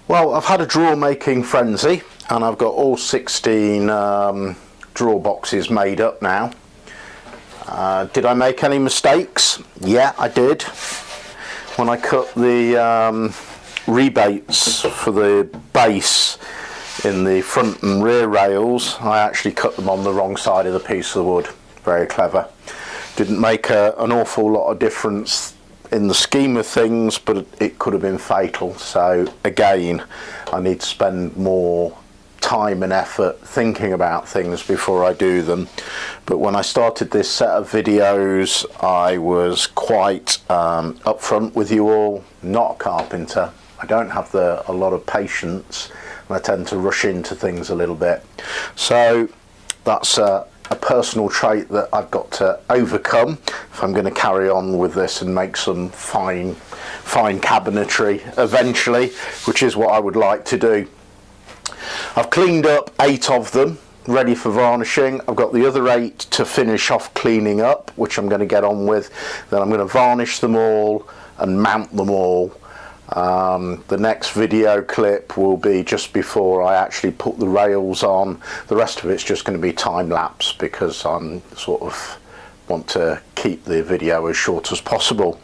Well, I've had a drawer making frenzy and I've got all 16 drawer boxes made up now. Did I make any mistakes? Yeah, I did. When I cut the rebates for the base in the front and rear rails, I actually cut them on the wrong side of the piece of wood. Very clever. Didn't make an awful lot of difference in the scheme of things, but it could have been fatal. So again, I need to spend more time and effort thinking about things before I do them. But when I started this set of videos, I was quite upfront with you all. Not a carpenter. I don't have a lot of patience, and I tend to rush into things a little bit. So that's a personal trait that I've got to overcome if I'm going to carry on with this and make some fine cabinetry eventually, which is what I would like to do. I've cleaned up 8 of them ready for varnishing. I've got the other 8 to finish off cleaning up, which I'm going to get on with. Then I'm going to varnish them all and mount them all. The next video clip will be just before I actually put the rails on. The rest of it's just going to be time lapse because I'm sort of want to keep the video as short as possible.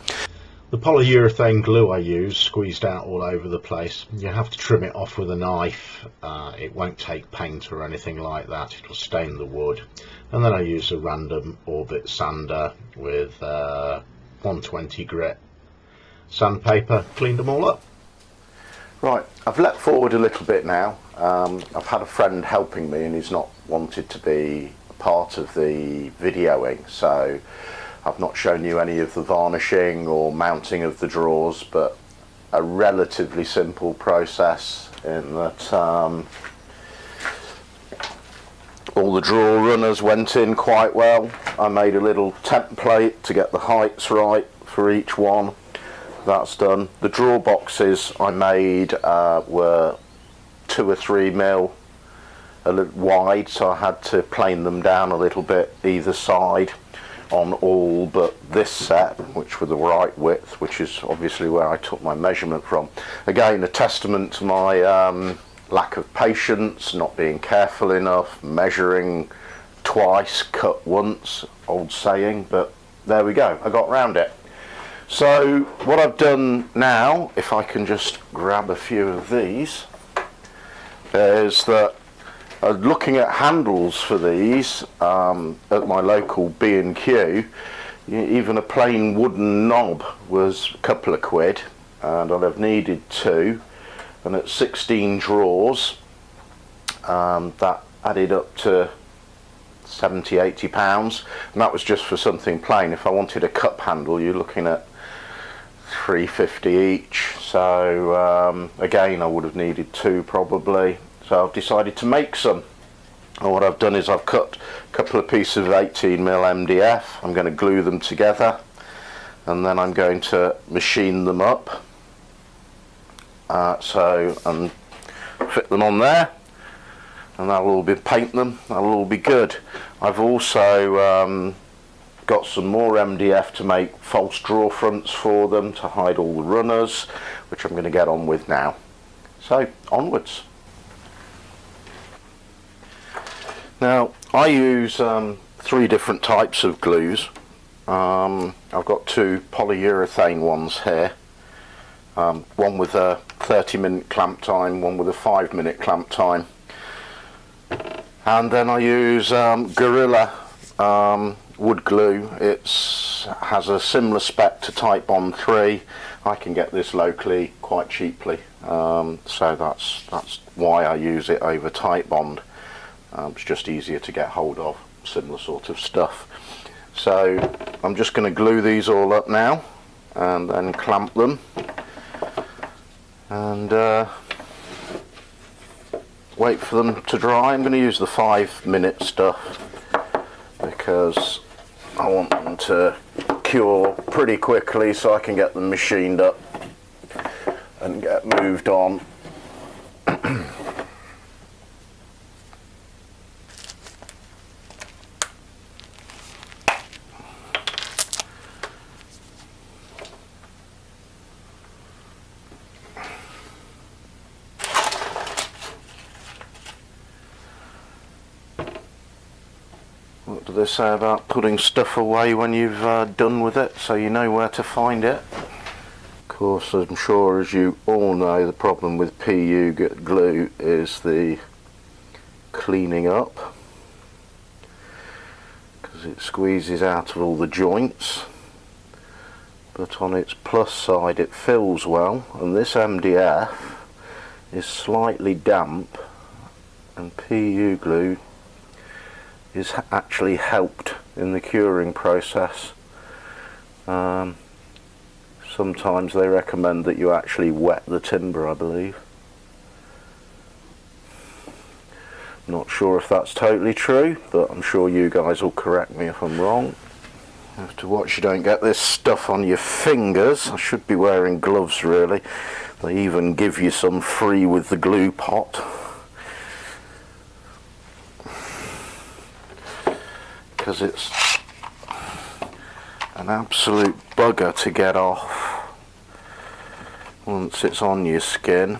The polyurethane glue I use squeezed out all over the place. You have to trim it off with a knife. It won't take paint or anything like that. It'll stain the wood. And then I use a random orbit sander with 120 grit sandpaper, cleaned them all up. Right, I've leapt forward a little bit now. I've had a friend helping me and he's not wanted to be part of the videoing, so I've not shown you any of the varnishing or mounting of the drawers, but a relatively simple process in that all the drawer runners went in quite well. I made a little template to get the heights right for each one. That's done. The drawer boxes I made were 2 or 3 mil a little wide, so I had to plane them down a little bit either side on all but this set, which were the right width, which is obviously where I took my measurement from. Again, a testament to my lack of patience, not being careful enough, measuring twice, cut once, old saying, but there we go, I got round it. So what I've done now, if I can just grab a few of these, is that looking at handles for these at my local B&Q, even a plain wooden knob was a couple of quid, and I'd have needed 2, and at 16 drawers that added up to 70–80 pounds, and that was just for something plain. If I wanted a cup handle, you're looking at 350 each, so again I would have needed 2 probably, so I've decided to make some. And what I've done is I've cut a couple of pieces of 18mm MDF. I'm going to glue them together and then I'm going to machine them up and fit them on there, and that'll all be paint them, that'll all be good. I've also got some more MDF to make false drawer fronts for them to hide all the runners, which I'm going to get on with now. So onwards. Now I use 3 different types of glues. I've got 2 polyurethane ones here, one with a 30-minute clamp time, one with a 5-minute clamp time, and then I use Gorilla wood glue. It has a similar spec to Type Bond 3. I can get this locally quite cheaply, so that's why I use it over Type Bond. It's just easier to get hold of, similar sort of stuff. So I'm just going to glue these all up now and then clamp them and wait for them to dry. I'm going to use the 5-minute stuff because I want them to cure pretty quickly so I can get them machined up and get moved on. What do they say about putting stuff away when you've done with it, so you know where to find it? Of course, I'm sure as you all know, the problem with PU glue is the cleaning up, because it squeezes out of all the joints. But on its plus side, it fills well, and this MDF is slightly damp, and PU glue is actually helped in the curing process. Sometimes they recommend that you actually wet the timber, I believe. Not sure if that's totally true, but I'm sure you guys will correct me if I'm wrong. You have to watch you don't get this stuff on your fingers. I should be wearing gloves really. They even give you some free with the glue pot. Because it's an absolute bugger to get off once it's on your skin,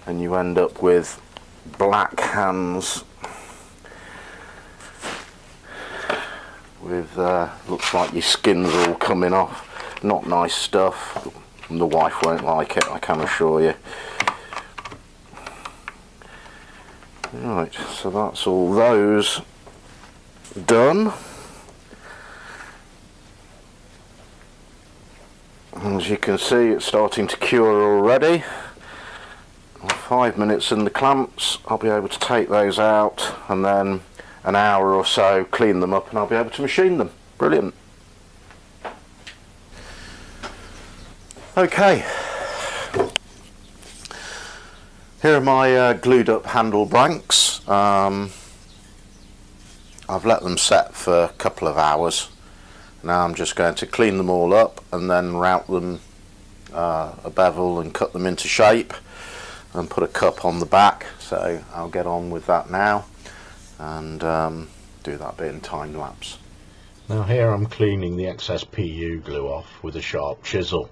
and you end up with black hands with looks like your skin's all coming off. Not nice stuff, and the wife won't like it, I can assure you. Right, so that's all those done. As you can see, it's starting to cure already. 5 minutes in the clamps, I'll be able to take those out, and then an hour or so clean them up, and I'll be able to machine them. Brilliant. Okay. Here are my glued up handle blanks. I've let them set for a couple of hours. Now I'm just going to clean them all up and then route them a bevel and cut them into shape and put a cup on the back. So I'll get on with that now and do that bit in time lapse. Now here I'm cleaning the excess PU glue off with a sharp chisel.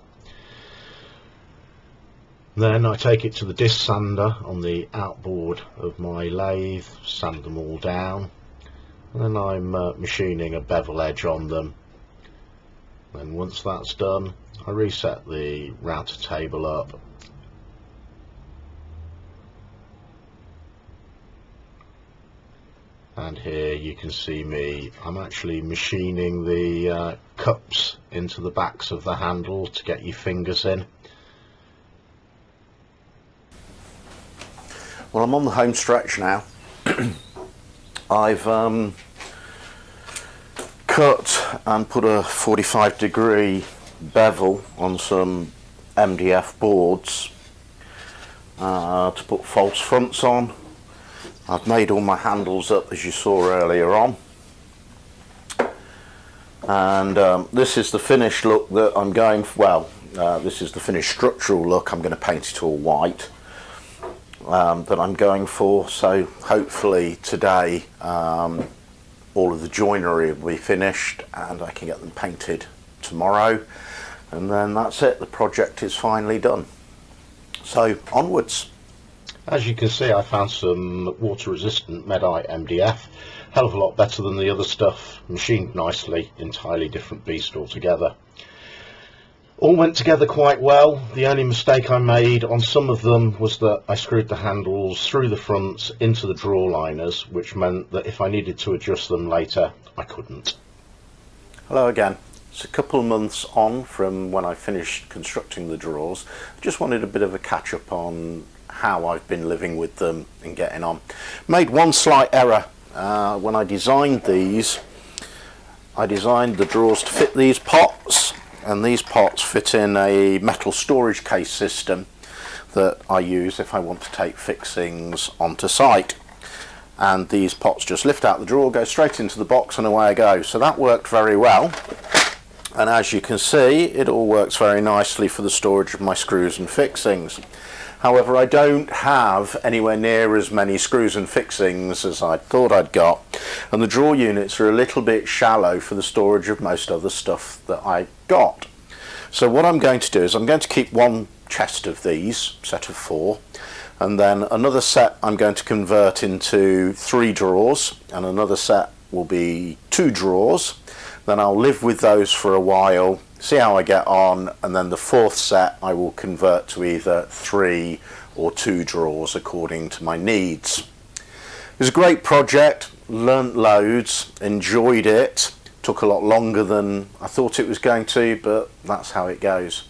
Then I take it to the disc sander on the outboard of my lathe, sand them all down, and then I'm machining a bevel edge on them. Then once that's done, I reset the router table up, and here you can see me, I'm actually machining the cups into the backs of the handle to get your fingers in. Well, I'm on the home stretch now. I've cut and put a 45-degree bevel on some MDF boards to put false fronts on. I've made all my handles up as you saw earlier on, and this is the finished look that I'm going for. Well, this is the finished structural look. I'm going to paint it all white. That I'm going for, so hopefully today all of the joinery will be finished and I can get them painted tomorrow, and then that's it, the project is finally done. So onwards. As you can see, I found some water resistant Medite MDF, hell of a lot better than the other stuff, machined nicely, entirely different beast altogether. All went together quite well. The only mistake I made on some of them was that I screwed the handles through the fronts into the drawer liners, which meant that if I needed to adjust them later, I couldn't. Hello again. It's a couple of months on from when I finished constructing the drawers. I just wanted a bit of a catch up on how I've been living with them and getting on. Made one slight error. When I designed these, I designed the drawers to fit these pots, and these pots fit in a metal storage case system that I use if I want to take fixings onto site. And these pots just lift out the drawer, go straight into the box, and away I go. So that worked very well. And as you can see, it all works very nicely for the storage of my screws and fixings. However, I don't have anywhere near as many screws and fixings as I thought I'd got, and the drawer units are a little bit shallow for the storage of most other stuff that I got. So what I'm going to do is I'm going to keep one chest of these, set of 4, and then another set I'm going to convert into 3 drawers, and another set will be 2 drawers. Then I'll live with those for a while, see how I get on, and then the 4th set I will convert to either 3 or 2 drawers according to my needs. It was a great project, learnt loads, enjoyed it. Took a lot longer than I thought it was going to, but that's how it goes.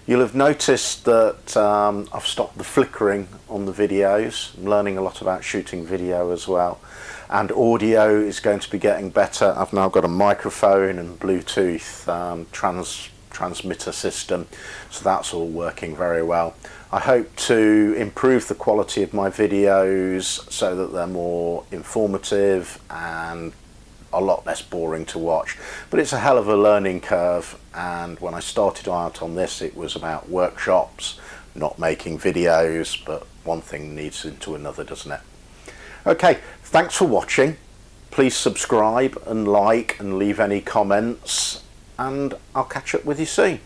You'll have noticed that I've stopped the flickering on the videos. I'm learning a lot about shooting video as well. And audio is going to be getting better. I've now got a microphone and Bluetooth transmitter system, so that's all working very well. I hope to improve the quality of my videos so that they're more informative and a lot less boring to watch, but it's a hell of a learning curve, and when I started out on this it was about workshops, not making videos, but one thing leads into another, doesn't it? Okay, thanks for watching. Please subscribe and like and leave any comments, and I'll catch up with you soon.